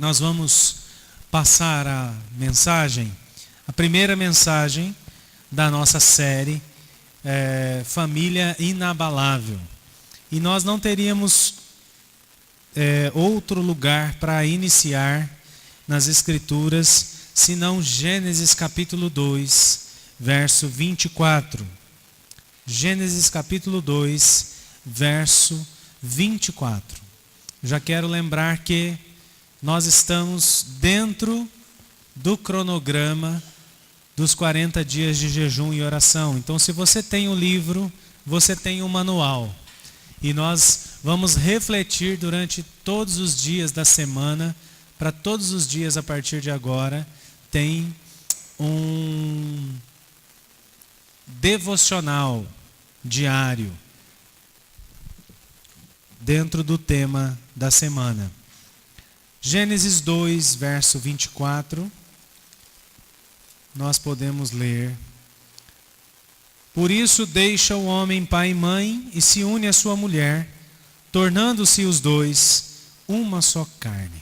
nós vamos passar a primeira mensagem da nossa série, Família Inabalável. E nós não teríamos outro lugar para iniciar nas Escrituras, senão Gênesis capítulo 2, verso 24. Gênesis capítulo 2, verso 24. Já quero lembrar que nós estamos dentro do cronograma dos 40 dias de jejum e oração. Então, se você tem o livro, você tem o manual. E nós vamos refletir durante todos os dias da semana. Para todos os dias a partir de agora, tem um devocional diário dentro do tema da semana. Gênesis 2, verso 24, nós podemos ler: Por isso deixa o homem pai e mãe e se une à sua mulher, tornando-se os dois uma só carne.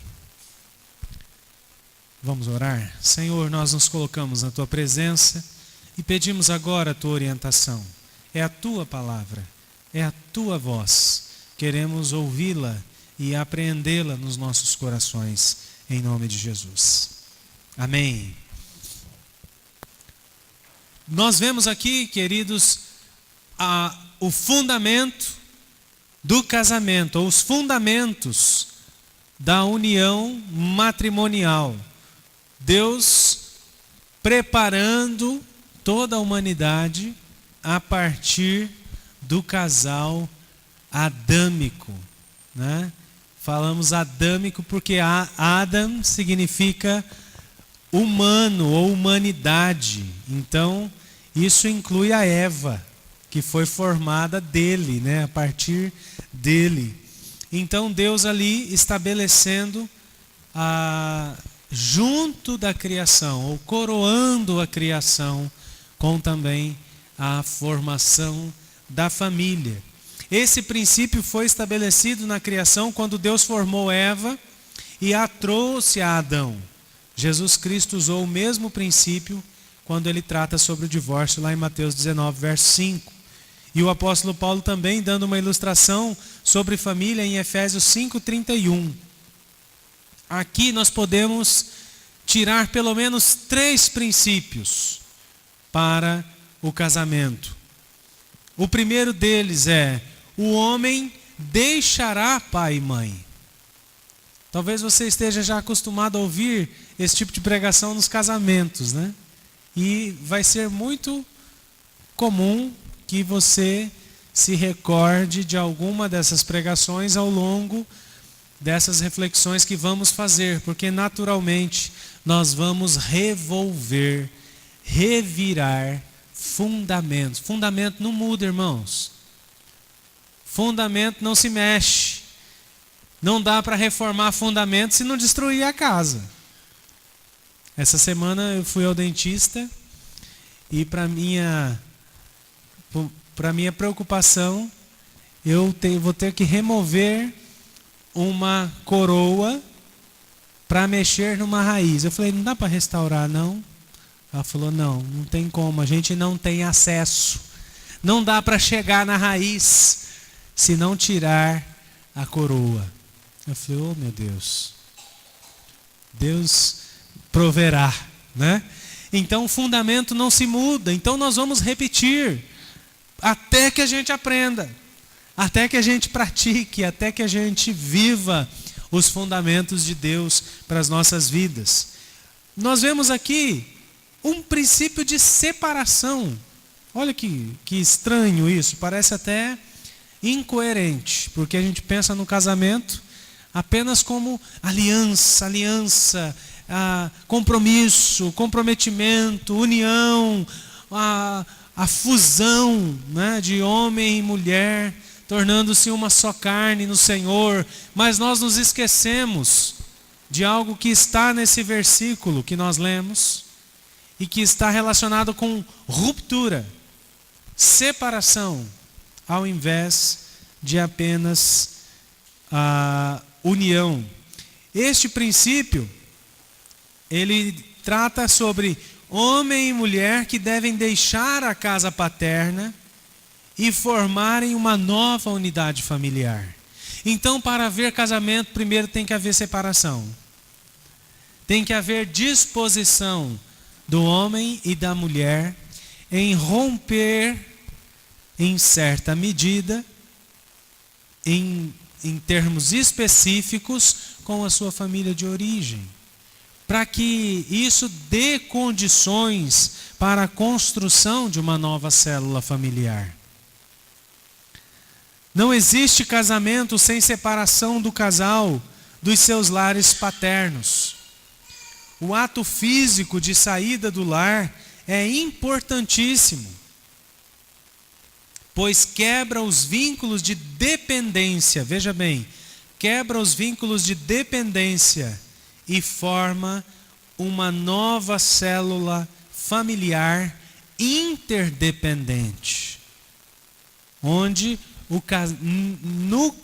Vamos orar? Senhor, nós nos colocamos na tua presença e pedimos agora a tua orientação. É a tua palavra, é a tua voz. Queremos ouvi-la e apreendê-la nos nossos corações, em nome de Jesus. Amém. Nós vemos aqui, queridos, o fundamento do casamento, ou os fundamentos da união matrimonial. Deus preparando toda a humanidade a partir do casal adâmico, né? Falamos adâmico porque Adam significa humano ou humanidade. Então, isso inclui a Eva, que foi formada dele, né? A partir dele. Então, Deus ali estabelecendo junto da criação, ou coroando a criação, com também a formação da família. Esse princípio foi estabelecido na criação quando Deus formou Eva e a trouxe a Adão. Jesus Cristo usou o mesmo princípio quando ele trata sobre o divórcio, lá em Mateus 19, verso 5. E o apóstolo Paulo também dando uma ilustração sobre família em Efésios 5:31. Aqui nós podemos tirar pelo menos 3 princípios para o casamento. O primeiro deles é: o homem deixará pai e mãe. Talvez você esteja já acostumado a ouvir esse tipo de pregação nos casamentos, né? E vai ser muito comum que você se recorde de alguma dessas pregações ao longo dessas reflexões que vamos fazer, porque naturalmente nós vamos revirar fundamentos. Fundamento não muda, irmãos. Fundamento não se mexe. Não dá para reformar fundamento se não destruir a casa. Essa semana eu fui ao dentista e para minha preocupação, vou ter que remover uma coroa para mexer numa raiz. Eu falei, não dá para restaurar não? Ela falou, não tem como, a gente não tem acesso. Não dá para chegar na raiz se não tirar a coroa. Eu falei, oh meu Deus, Deus proverá, né? Então o fundamento não se muda, então nós vamos repetir até que a gente aprenda, até que a gente pratique, até que a gente viva os fundamentos de Deus para as nossas vidas. Nós vemos aqui um princípio de separação. Olha que estranho isso, parece até incoerente, porque a gente pensa no casamento apenas como aliança, compromisso, comprometimento, união, a fusão, né, de homem e mulher, tornando-se uma só carne no Senhor. Mas nós nos esquecemos de algo que está nesse versículo que nós lemos e que está relacionado com ruptura, separação, ao invés de apenas a união. Este princípio, ele trata sobre homem e mulher que devem deixar a casa paterna e formarem uma nova unidade familiar. Então, para haver casamento, primeiro tem que haver separação. Tem que haver disposição do homem e da mulher em romper, em certa medida, em termos específicos, com a sua família de origem, para que isso dê condições para a construção de uma nova célula familiar. Não existe casamento sem separação do casal dos seus lares paternos. O ato físico de saída do lar é importantíssimo, pois quebra os vínculos de dependência, veja bem, quebra os vínculos de dependência e forma uma nova célula familiar interdependente, onde no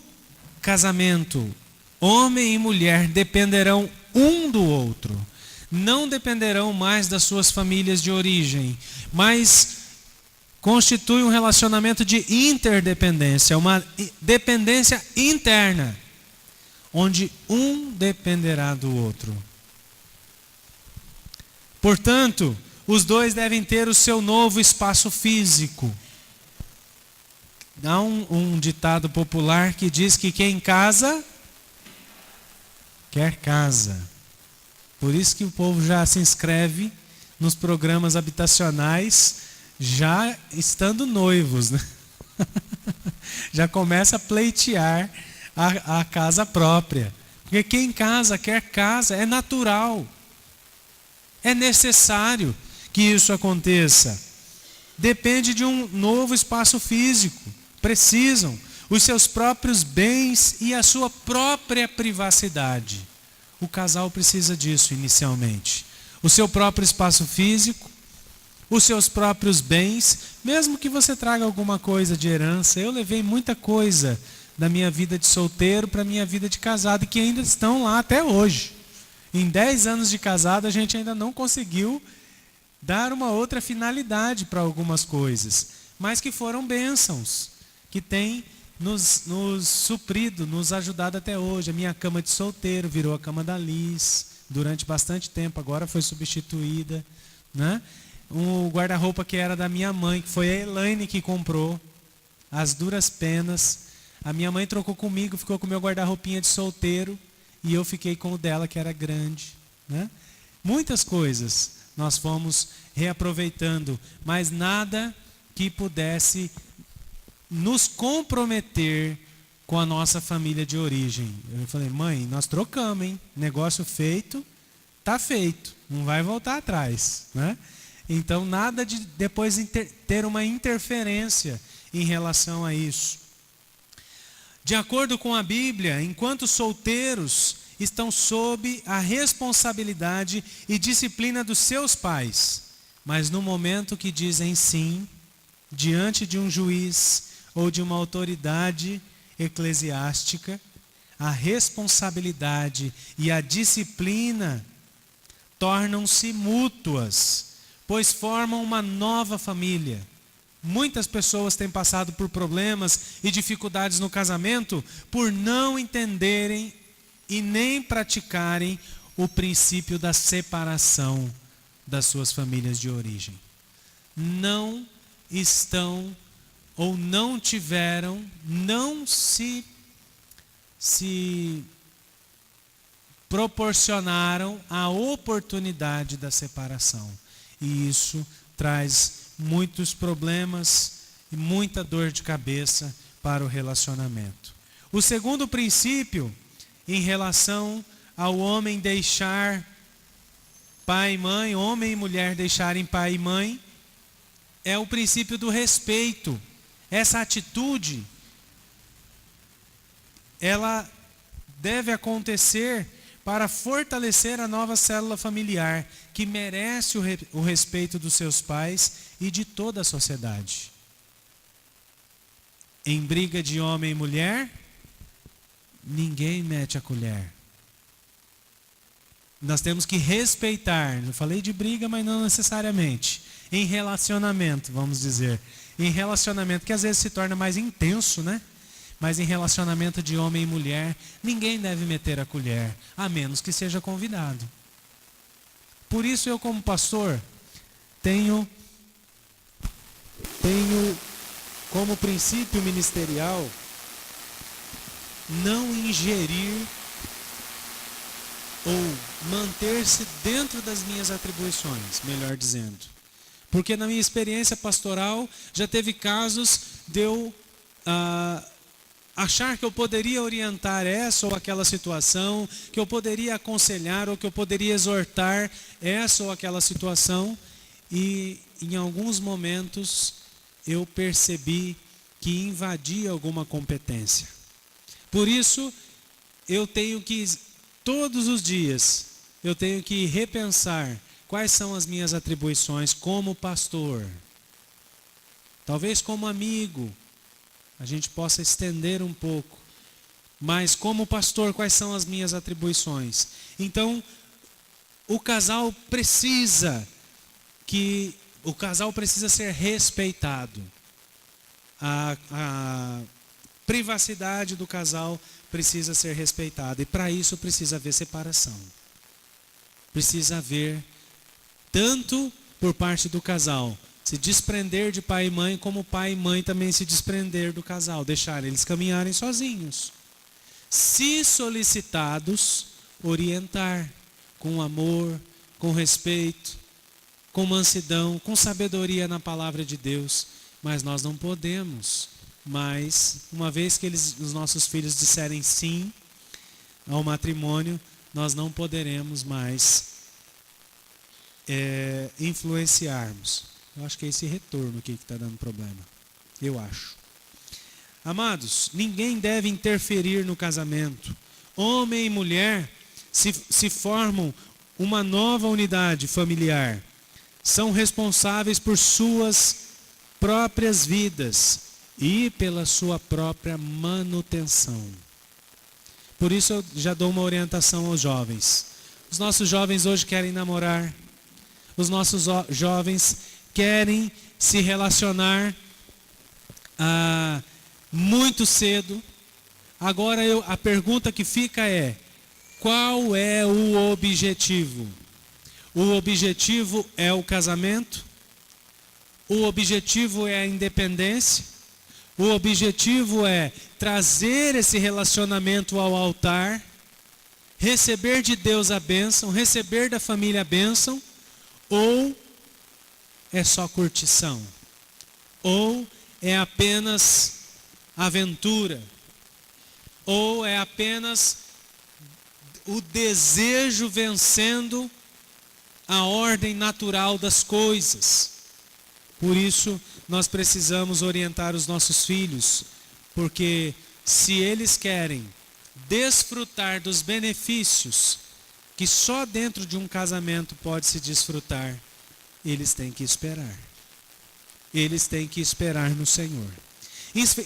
casamento, homem e mulher dependerão um do outro, não dependerão mais das suas famílias de origem, mas constitui um relacionamento de interdependência, uma dependência interna, onde um dependerá do outro. Portanto, os dois devem ter o seu novo espaço físico. Há um ditado popular que diz que quem casa, quer casa. Por isso que o povo já se inscreve nos programas habitacionais, já estando noivos, né? Já começa a pleitear a casa própria. Porque quem casa, quer casa, é natural. É necessário que isso aconteça. Depende de um novo espaço físico. Precisam os seus próprios bens e a sua própria privacidade. O casal precisa disso inicialmente. O seu próprio espaço físico, os seus próprios bens, mesmo que você traga alguma coisa de herança. Eu levei muita coisa da minha vida de solteiro para a minha vida de casado e que ainda estão lá até hoje. Em 10 anos de casado a gente ainda não conseguiu dar uma outra finalidade para algumas coisas, mas que foram bênçãos, que têm nos suprido, nos ajudado até hoje. A minha cama de solteiro virou a cama da Liz durante bastante tempo, agora foi substituída, né? Um guarda-roupa que era da minha mãe, que foi a Elaine que comprou, as duras penas. A minha mãe trocou comigo, ficou com o meu guarda-roupinha de solteiro e eu fiquei com o dela, que era grande, né? Muitas coisas nós fomos reaproveitando, mas nada que pudesse nos comprometer com a nossa família de origem. Eu falei, mãe, nós trocamos, hein? Negócio feito, tá feito, não vai voltar atrás, né? Então nada de depois ter uma interferência em relação a isso. De acordo com a Bíblia, enquanto solteiros estão sob a responsabilidade e disciplina dos seus pais, mas no momento que dizem sim, diante de um juiz ou de uma autoridade eclesiástica, a responsabilidade e a disciplina tornam-se mútuas, pois formam uma nova família. Muitas pessoas têm passado por problemas e dificuldades no casamento por não entenderem e nem praticarem o princípio da separação das suas famílias de origem. Não estão ou não tiveram, não se proporcionaram a oportunidade da separação. E isso traz muitos problemas e muita dor de cabeça para o relacionamento. O segundo princípio, em relação ao homem deixar pai e mãe, homem e mulher deixarem pai e mãe, é o princípio do respeito. Essa atitude, ela deve acontecer para fortalecer a nova célula familiar, que merece o respeito dos seus pais e de toda a sociedade. Em briga de homem e mulher, ninguém mete a colher. Nós temos que respeitar. Eu falei de briga, mas não necessariamente. Em relacionamento, vamos dizer. Em relacionamento que às vezes se torna mais intenso, né? Mas em relacionamento de homem e mulher, ninguém deve meter a colher, a menos que seja convidado. Por isso eu, como pastor, tenho como princípio ministerial não ingerir ou manter-se dentro das minhas atribuições, melhor dizendo. Porque na minha experiência pastoral já teve casos de eu achar que eu poderia orientar essa ou aquela situação, que eu poderia aconselhar ou que eu poderia exortar essa ou aquela situação, e em alguns momentos eu percebi que invadia alguma competência. Por isso, eu tenho que, todos os dias, eu tenho que repensar quais são as minhas atribuições como pastor. Talvez como amigo, a gente possa estender um pouco. Mas como pastor, quais são as minhas atribuições? Então, o casal precisa ser respeitado. A privacidade do casal precisa ser respeitada. E para isso precisa haver separação. Precisa haver, tanto por parte do casal, se desprender de pai e mãe, como pai e mãe também se desprender do casal, deixar eles caminharem sozinhos. Se solicitados, orientar com amor, com respeito, com mansidão, com sabedoria na palavra de Deus. Mas nós não podemos mais, uma vez que os nossos filhos disserem sim ao matrimônio, nós não poderemos mais influenciarmos. Eu acho que é esse retorno aqui que está dando problema. Eu acho. Amados, ninguém deve interferir no casamento. Homem e mulher se formam uma nova unidade familiar. São responsáveis por suas próprias vidas e pela sua própria manutenção. Por isso eu já dou uma orientação aos jovens. Os nossos jovens hoje querem namorar. Os nossos jovens querem se relacionar muito cedo. Agora a pergunta que fica é: qual é o objetivo? O objetivo é o casamento? O objetivo é a independência? O objetivo é trazer esse relacionamento ao altar, receber de Deus a bênção, receber da família a bênção? Ou é só curtição? Ou é apenas aventura? Ou é apenas o desejo vencendo a ordem natural das coisas? Por isso, nós precisamos orientar os nossos filhos, porque se eles querem desfrutar dos benefícios que só dentro de um casamento pode se desfrutar, eles têm que esperar. Eles têm que esperar no Senhor.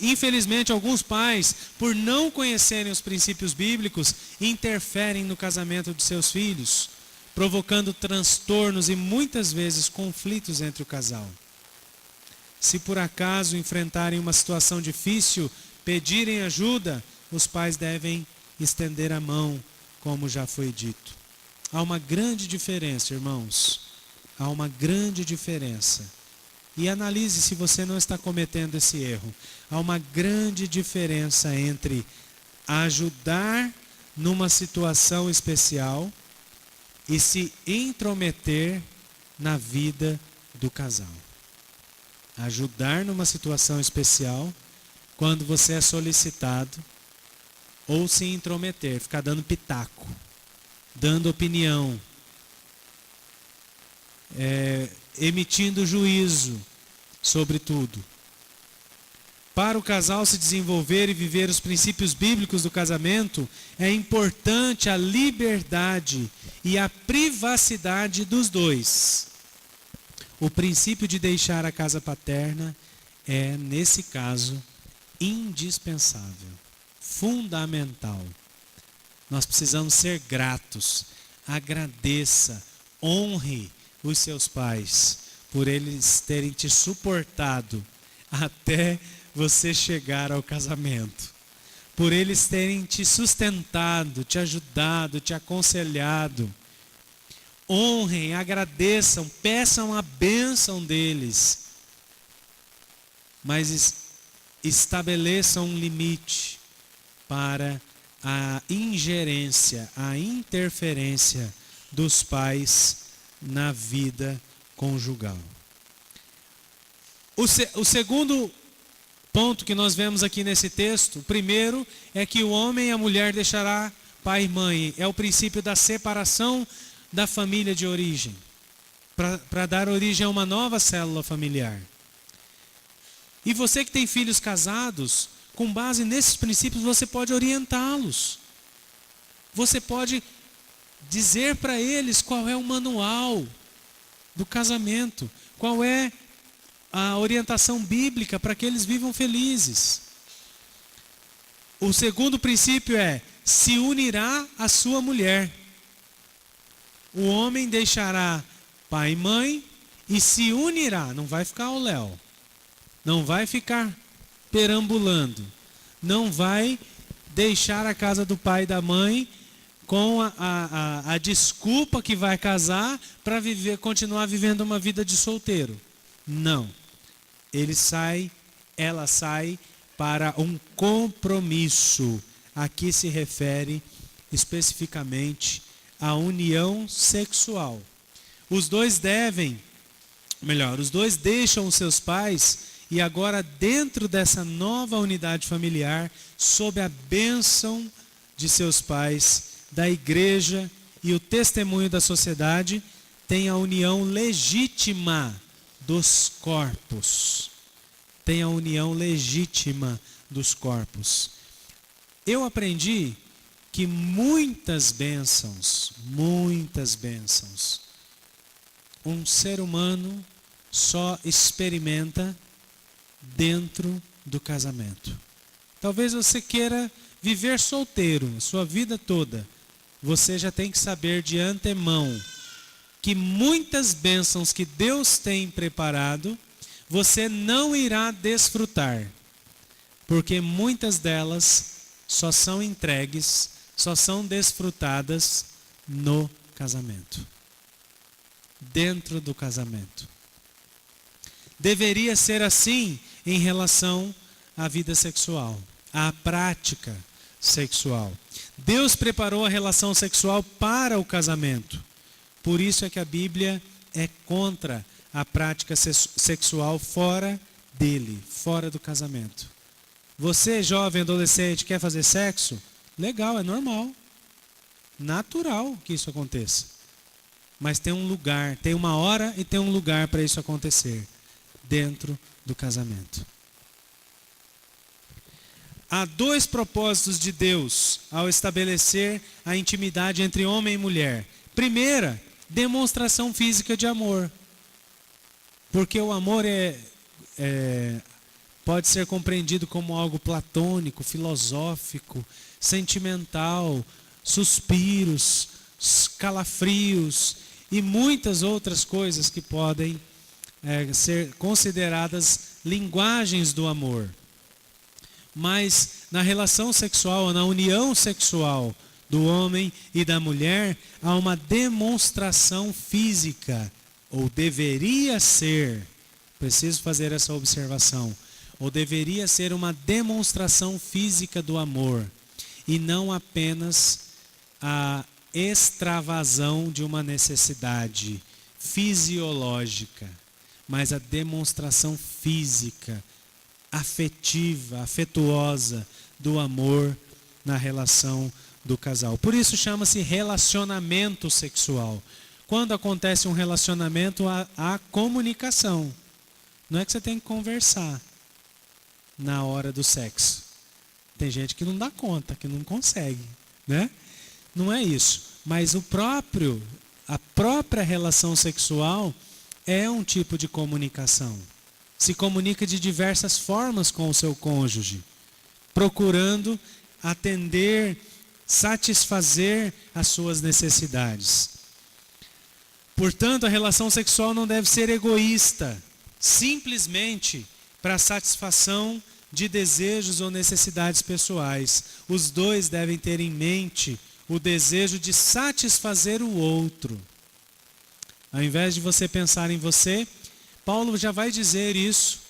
Infelizmente, alguns pais, por não conhecerem os princípios bíblicos, interferem no casamento de seus filhos, provocando transtornos e muitas vezes conflitos entre o casal. Se por acaso enfrentarem uma situação difícil, pedirem ajuda, os pais devem estender a mão, como já foi dito. Há uma grande diferença, irmãos. Há uma grande diferença. E analise se você não está cometendo esse erro. Há uma grande diferença entre ajudar numa situação especial e se intrometer na vida do casal. Ajudar numa situação especial, quando você é solicitado, ou se intrometer, ficar dando pitaco, dando opinião, emitindo juízo sobre tudo. Para o casal se desenvolver e viver os princípios bíblicos do casamento, é importante a liberdade e a privacidade dos dois. O princípio de deixar a casa paterna é, nesse caso, indispensável, fundamental. Nós precisamos ser gratos agradeça, honre os seus pais por eles terem te suportado até você chegar ao casamento, por eles terem te sustentado, te ajudado, te aconselhado. Honrem, agradeçam, peçam a bênção deles, mas estabeleçam um limite para a ingerência, a interferência dos pais na vida conjugal. O segundo ponto que nós vemos aqui nesse texto, o primeiro é que o homem e a mulher deixará pai e mãe. É o princípio da separação da família de origem, para dar origem a uma nova célula familiar. E você que tem filhos casados, com base nesses princípios, você pode orientá-los. Você pode dizer para eles qual é o manual do casamento, qual é a orientação bíblica para que eles vivam felizes. O segundo princípio é: se unirá à sua mulher. O homem deixará pai e mãe e se unirá, não vai ficar ao léu, não vai ficar perambulando, não vai deixar a casa do pai e da mãe com a desculpa que vai casar para continuar vivendo uma vida de solteiro. Não. Ela sai para um compromisso. Aqui se refere especificamente à união sexual. Os dois deixam os seus pais e agora, dentro dessa nova unidade familiar, sob a bênção de seus pais, da igreja e o testemunho da sociedade, tem a união legítima dos corpos. Tem a união legítima dos corpos. Eu aprendi que muitas bênçãos, um ser humano só experimenta dentro do casamento. Talvez você queira viver solteiro a sua vida toda. Você já tem que saber de antemão que muitas bênçãos que Deus tem preparado, você não irá desfrutar, porque muitas delas só são entregues, só são desfrutadas no casamento, dentro do casamento. Deveria ser assim em relação à vida sexual, à prática sexual. Deus preparou a relação sexual para o casamento. Por isso é que a Bíblia é contra a prática sexual fora dele, fora do casamento. Você, jovem, adolescente, quer fazer sexo? Legal, é normal. Natural que isso aconteça. Mas tem um lugar, tem uma hora e tem um lugar para isso acontecer. Dentro do casamento. Há dois propósitos de Deus ao estabelecer a intimidade entre homem e mulher. Primeira, demonstração física de amor. Porque o amor pode ser compreendido como algo platônico, filosófico, sentimental, suspiros, calafrios e muitas outras coisas que podem ser consideradas linguagens do amor. Mas na relação sexual, na união sexual do homem e da mulher, há uma demonstração física, ou deveria ser, preciso fazer essa observação, ou deveria ser uma demonstração física do amor, e não apenas a extravasão de uma necessidade fisiológica, mas a demonstração física, afetiva, afetuosa do amor na relação do casal. Por isso chama-se relacionamento sexual. Quando acontece um relacionamento, há comunicação. Não é que você tem que conversar na hora do sexo. Tem gente que não dá conta, que não consegue, né? Não é isso. Mas a própria relação sexual é um tipo de comunicação. Se comunica de diversas formas com o seu cônjuge, procurando atender satisfazer as suas necessidades. Portanto, a relação sexual não deve ser egoísta, simplesmente para a satisfação de desejos ou necessidades pessoais. Os dois devem ter em mente o desejo de satisfazer o outro. Ao invés de você pensar em você, Paulo já vai dizer isso,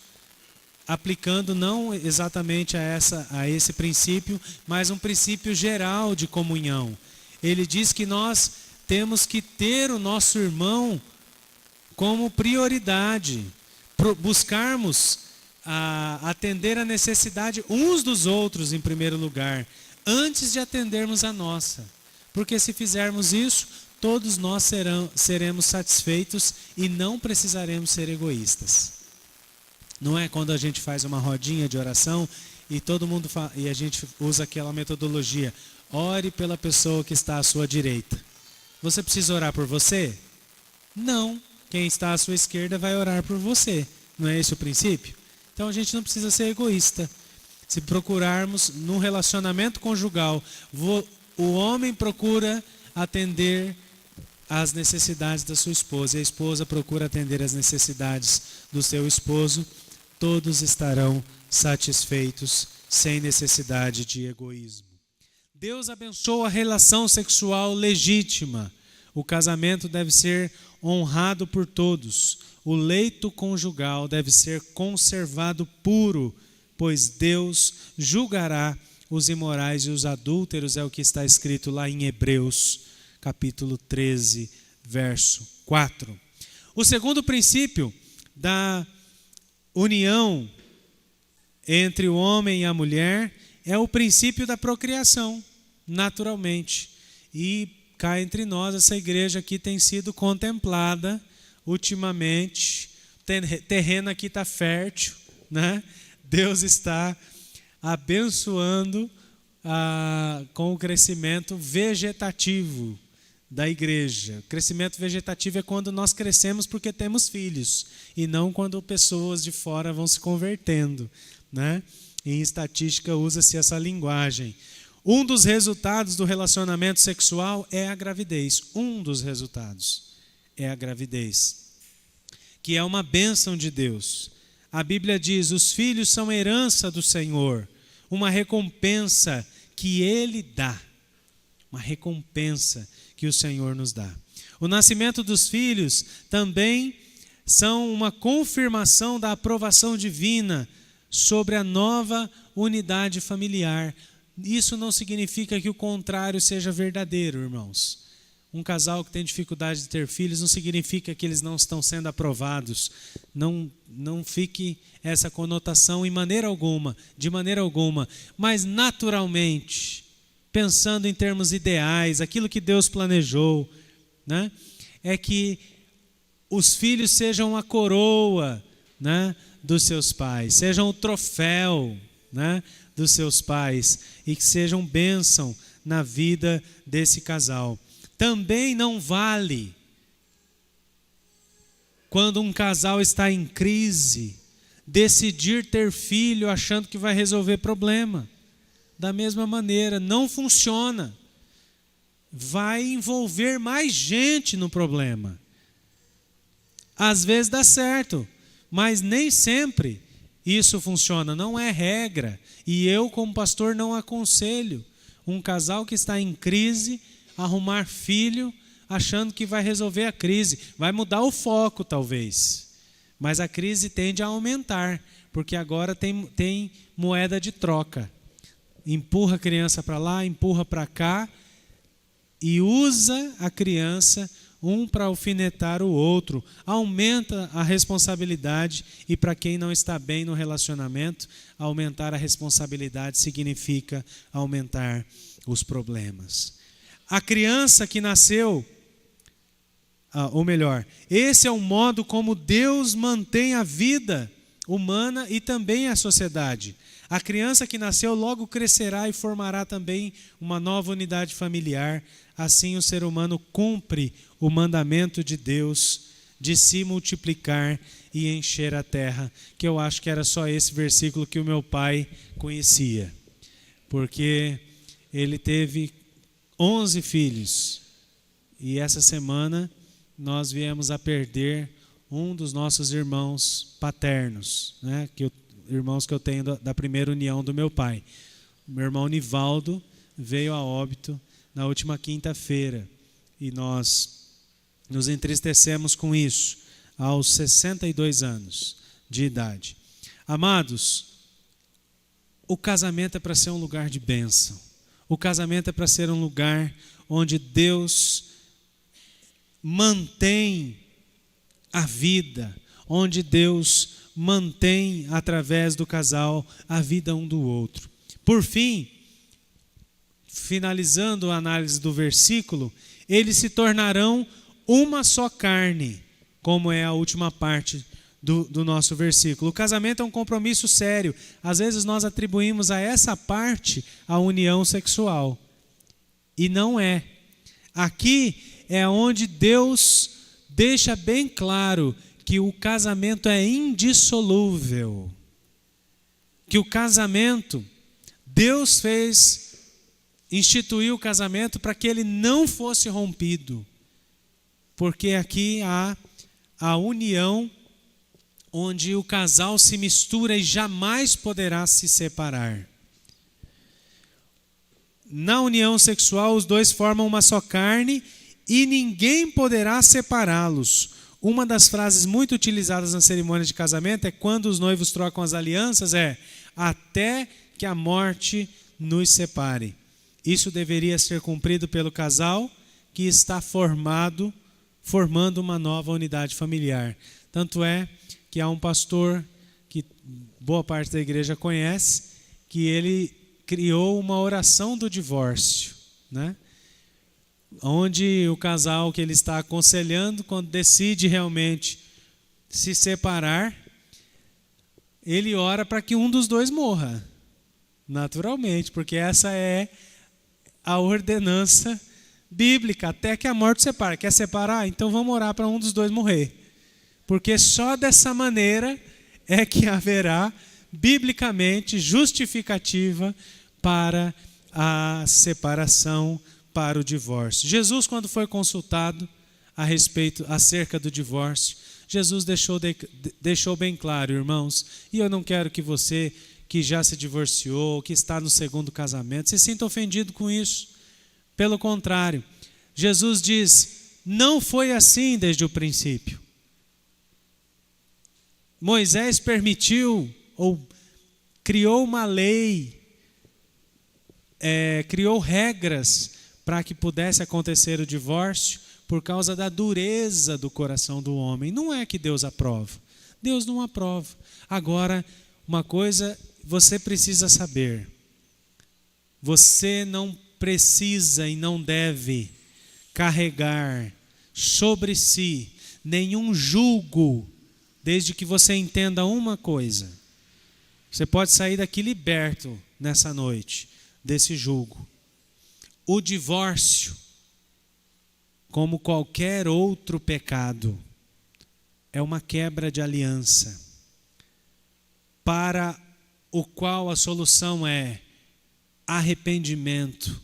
aplicando não exatamente a esse princípio, mas um princípio geral de comunhão. Ele diz que nós temos que ter o nosso irmão como prioridade, buscarmos atender a necessidade uns dos outros em primeiro lugar, antes de atendermos a nossa. Porque se fizermos isso, todos nós seremos satisfeitos e não precisaremos ser egoístas. Não é quando a gente faz uma rodinha de oração e todo mundo e a gente usa aquela metodologia: ore pela pessoa que está à sua direita. Você precisa orar por você? Não. Quem está à sua esquerda vai orar por você. Não é esse o princípio? Então a gente não precisa ser egoísta. Se procurarmos num relacionamento conjugal, o homem procura atender às necessidades da sua esposa e a esposa procura atender às necessidades do seu esposo, todos estarão satisfeitos, sem necessidade de egoísmo. Deus abençoa a relação sexual legítima. O casamento deve ser honrado por todos. O leito conjugal deve ser conservado puro, pois Deus julgará os imorais e os adúlteros, é o que está escrito lá em Hebreus, capítulo 13, verso 4. O segundo princípio da união entre o homem e a mulher é o princípio da procriação, naturalmente. E cá entre nós, essa igreja aqui tem sido contemplada ultimamente. O terreno aqui está fértil, né? Deus está abençoando com o crescimento vegetativo da igreja. O crescimento vegetativo é quando nós crescemos porque temos filhos, e não quando pessoas de fora vão se convertendo, né? Em estatística usa-se essa linguagem. Um dos resultados do relacionamento sexual é a gravidez. Um dos resultados é a gravidez, que é uma bênção de Deus. A Bíblia diz: os filhos são herança do Senhor, uma recompensa que Ele dá. Uma recompensa que o Senhor nos dá. O nascimento dos filhos também são uma confirmação da aprovação divina sobre a nova unidade familiar. Isso não significa que o contrário seja verdadeiro, irmãos. Um casal que tem dificuldade de ter filhos não significa que eles não estão sendo aprovados. Não fique essa conotação de maneira alguma. Mas naturalmente, pensando em termos ideais, aquilo que Deus planejou, né, é que os filhos sejam a coroa, né, dos seus pais, sejam o troféu, né, dos seus pais, e que sejam bênção na vida desse casal. Também não vale quando um casal está em crise decidir ter filho achando que vai resolver problema. Da mesma maneira, não funciona. Vai envolver mais gente no problema. Às vezes dá certo, mas nem sempre isso funciona, não é regra. E eu, como pastor, não aconselho um casal que está em crise arrumar filho achando que vai resolver a crise. Vai mudar o foco, talvez, mas a crise tende a aumentar, porque agora tem moeda de troca. Empurra a criança para lá, empurra para cá e usa a criança um para alfinetar o outro. Aumenta a responsabilidade, e para quem não está bem no relacionamento, aumentar a responsabilidade significa aumentar os problemas. A criança que nasceu, ou melhor, esse é o modo como Deus mantém a vida humana e também a sociedade. A criança que nasceu logo crescerá e formará também uma nova unidade familiar. Assim o ser humano cumpre o mandamento de Deus de se multiplicar e encher a terra, que eu acho que era só esse versículo que o meu pai conhecia, porque ele teve 11 filhos. E essa semana nós viemos a perder um dos nossos irmãos paternos, né? Irmãos que eu tenho da primeira união do meu pai. O meu irmão Nivaldo veio a óbito na última quinta-feira e nós nos entristecemos com isso aos 62 anos de idade. Amados, o casamento é para ser um lugar de bênção. O casamento é para ser um lugar onde Deus mantém a vida, onde Deus mantém através do casal a vida um do outro. Por fim, finalizando a análise do versículo, eles se tornarão uma só carne, como é a última parte do nosso versículo. O casamento é um compromisso sério. Às vezes nós atribuímos a essa parte a união sexual. E não é. Aqui é onde Deus deixa bem claro que o casamento é indissolúvel. Que o casamento, Deus instituiu o casamento para que ele não fosse rompido. Porque aqui há a união onde o casal se mistura e jamais poderá se separar. Na união sexual, os dois formam uma só carne e ninguém poderá separá-los. Uma das frases muito utilizadas na cerimônia de casamento é quando os noivos trocam as alianças, até que a morte nos separe. Isso deveria ser cumprido pelo casal que está formando uma nova unidade familiar. Tanto é que há um pastor que boa parte da igreja conhece, que ele criou uma oração do divórcio, né? Onde o casal que ele está aconselhando, quando decide realmente se separar, ele ora para que um dos dois morra, naturalmente, porque essa é a ordenança bíblica, até que a morte separe. Quer separar? Então vamos orar para um dos dois morrer. Porque só dessa maneira é que haverá, biblicamente, justificativa para a separação, para o divórcio. Jesus, quando foi consultado acerca do divórcio, Jesus deixou bem claro, irmãos, e eu não quero que você que já se divorciou, que está no segundo casamento, se sinta ofendido com isso. Pelo contrário, Jesus diz, não foi assim desde o princípio. Moisés permitiu ou criou uma lei, criou regras para que pudesse acontecer o divórcio por causa da dureza do coração do homem. Não é que Deus aprova. Deus não aprova. Agora, uma coisa você precisa saber. Você não precisa e não deve carregar sobre si nenhum jugo, desde que você entenda uma coisa. Você pode sair daqui liberto nessa noite desse jugo. O divórcio, como qualquer outro pecado, é uma quebra de aliança, para o qual a solução é arrependimento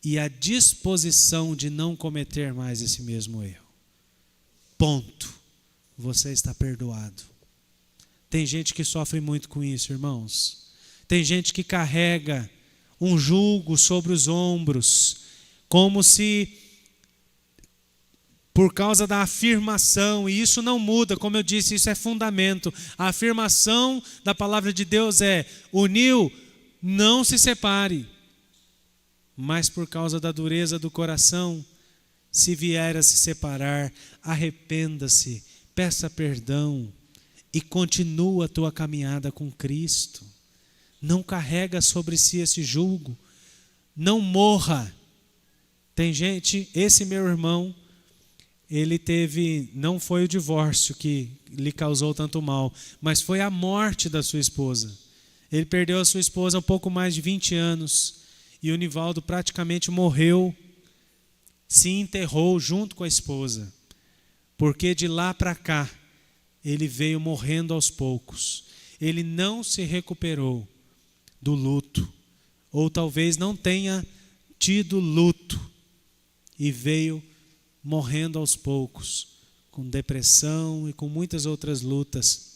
e a disposição de não cometer mais esse mesmo erro. Ponto. Você está perdoado. Tem gente que sofre muito com isso, irmãos. Tem gente que carrega um jugo sobre os ombros, como se, por causa da afirmação, e isso não muda, como eu disse, isso é fundamento. A afirmação da palavra de Deus é: uniu, não se separe. Mas por causa da dureza do coração, se vier a se separar, arrependa-se, peça perdão e continua a tua caminhada com Cristo. Não carrega sobre si esse jugo. Não morra. Tem gente, esse meu irmão, não foi o divórcio que lhe causou tanto mal, mas foi a morte da sua esposa. Ele perdeu a sua esposa há pouco mais de 20 anos e o Nivaldo praticamente morreu, se enterrou junto com a esposa, porque de lá para cá ele veio morrendo aos poucos. Ele não se recuperou do luto, ou talvez não tenha tido luto e veio morrendo aos poucos, com depressão e com muitas outras lutas.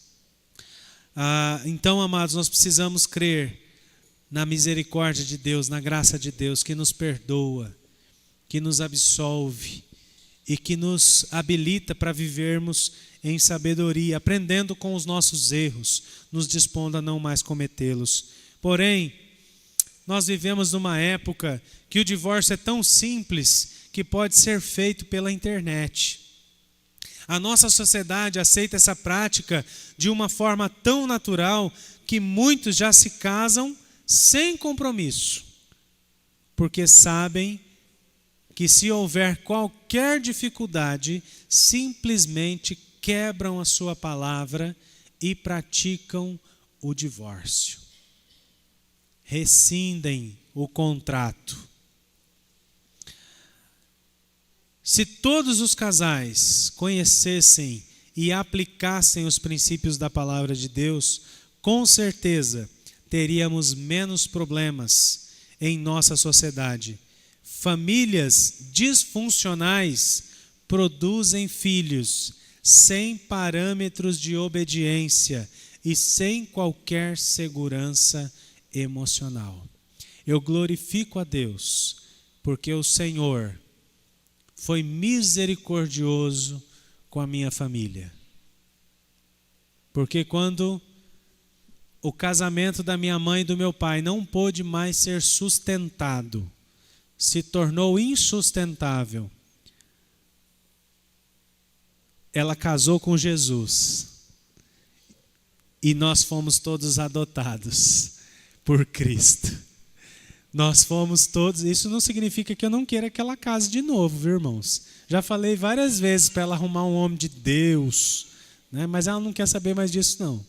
Então, amados, nós precisamos crer na misericórdia de Deus, na graça de Deus, que nos perdoa, que nos absolve e que nos habilita para vivermos em sabedoria, aprendendo com os nossos erros, nos dispondo a não mais cometê-los. Porém, nós vivemos numa época que o divórcio é tão simples que pode ser feito pela internet. A nossa sociedade aceita essa prática de uma forma tão natural que muitos já se casam sem compromisso, porque sabem que se houver qualquer dificuldade, simplesmente quebram a sua palavra e praticam o divórcio. Rescindem o contrato. Se todos os casais conhecessem e aplicassem os princípios da palavra de Deus, com certeza teríamos menos problemas em nossa sociedade. Famílias disfuncionais produzem filhos sem parâmetros de obediência e sem qualquer segurança emocional. Eu glorifico a Deus, porque o Senhor foi misericordioso com a minha família. Porque quando o casamento da minha mãe e do meu pai não pôde mais ser sustentado, se tornou insustentável, ela casou com Jesus e nós fomos todos adotados por Cristo. Nós fomos todos, isso não significa que eu não queira que ela case de novo, viu, irmãos? Já falei várias vezes para ela arrumar um homem de Deus, né? Mas ela não quer saber mais disso não.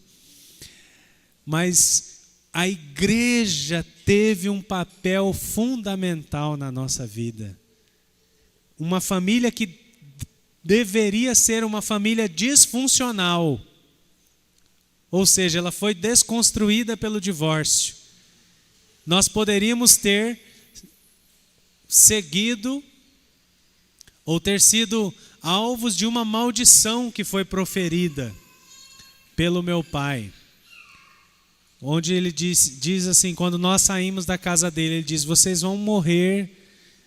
Mas a igreja teve um papel fundamental na nossa vida. Uma família que deveria ser uma família disfuncional, ou seja, ela foi desconstruída pelo divórcio. Nós poderíamos ter seguido ou ter sido alvos de uma maldição que foi proferida pelo meu pai. Onde ele diz assim, quando nós saímos da casa dele, ele diz: vocês vão morrer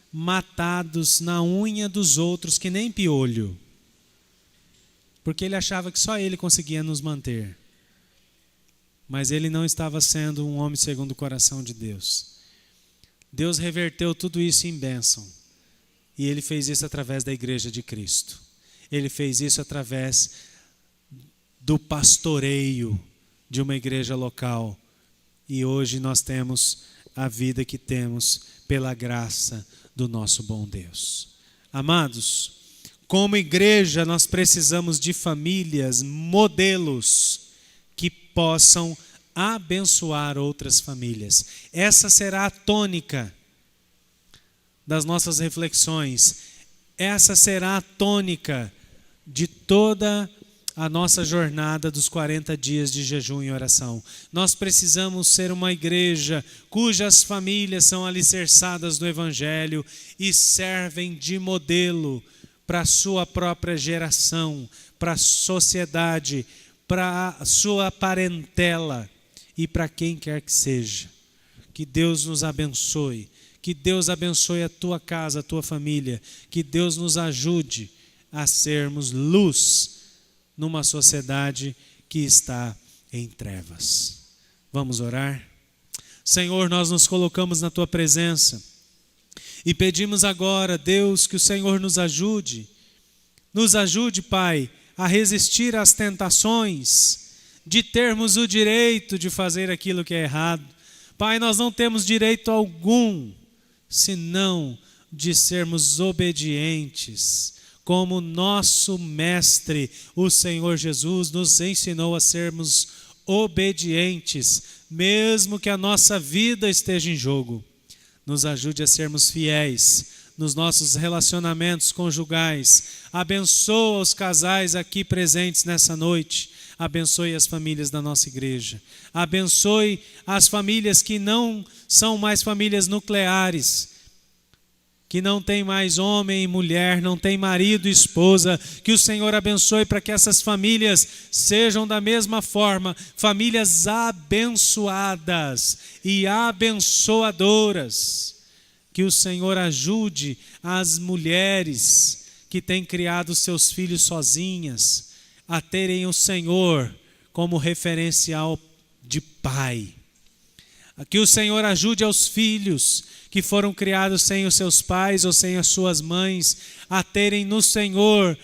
matados na unha dos outros que nem piolho. Porque ele achava que só ele conseguia nos manter. Mas ele não estava sendo um homem segundo o coração de Deus. Deus reverteu tudo isso em bênção. E ele fez isso através da igreja de Cristo. Ele fez isso através do pastoreio de uma igreja local. E hoje nós temos a vida que temos pela graça do nosso bom Deus. Amados, como igreja nós precisamos de famílias, modelos que possam abençoar outras famílias. Essa será a tônica das nossas reflexões. Essa será a tônica de toda a nossa jornada dos 40 dias de jejum e oração. Nós precisamos ser uma igreja cujas famílias são alicerçadas no Evangelho e servem de modelo para a sua própria geração, para a sociedade, para a sua parentela e para quem quer que seja. Que Deus nos abençoe, que Deus abençoe a tua casa, a tua família, que Deus nos ajude a sermos luz numa sociedade que está em trevas. Vamos orar? Senhor, nós nos colocamos na tua presença e pedimos agora, Deus, que o Senhor nos ajude. Nos ajude, Pai, a resistir às tentações de termos o direito de fazer aquilo que é errado. Pai, nós não temos direito algum, senão de sermos obedientes, como nosso mestre, o Senhor Jesus, nos ensinou a sermos obedientes, mesmo que a nossa vida esteja em jogo. Nos ajude a sermos fiéis nos nossos relacionamentos conjugais. Abençoa os casais aqui presentes nessa noite. Abençoe as famílias da nossa igreja. Abençoe as famílias que não são mais famílias nucleares, que não tem mais homem e mulher, não tem marido e esposa, que o Senhor abençoe para que essas famílias sejam da mesma forma, famílias abençoadas e abençoadoras. Que o Senhor ajude as mulheres que têm criado seus filhos sozinhas a terem o Senhor como referencial de pai. Que o Senhor ajude aos filhos que foram criados sem os seus pais ou sem as suas mães a terem no Senhor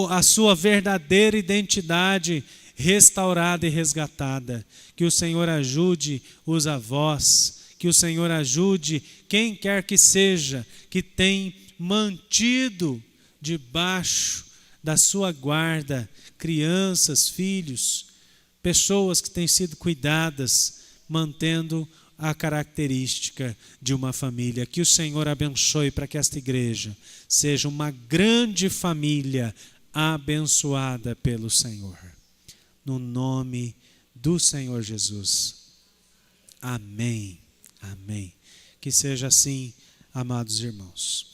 a sua verdadeira identidade restaurada e resgatada. Que o Senhor ajude os avós, que o Senhor ajude quem quer que seja que tem mantido debaixo da sua guarda crianças, filhos, pessoas que têm sido cuidadas, mantendo a característica de uma família. Que o Senhor abençoe para que esta igreja seja uma grande família abençoada pelo Senhor. No nome do Senhor Jesus. Amém. Amém. Que seja assim, amados irmãos.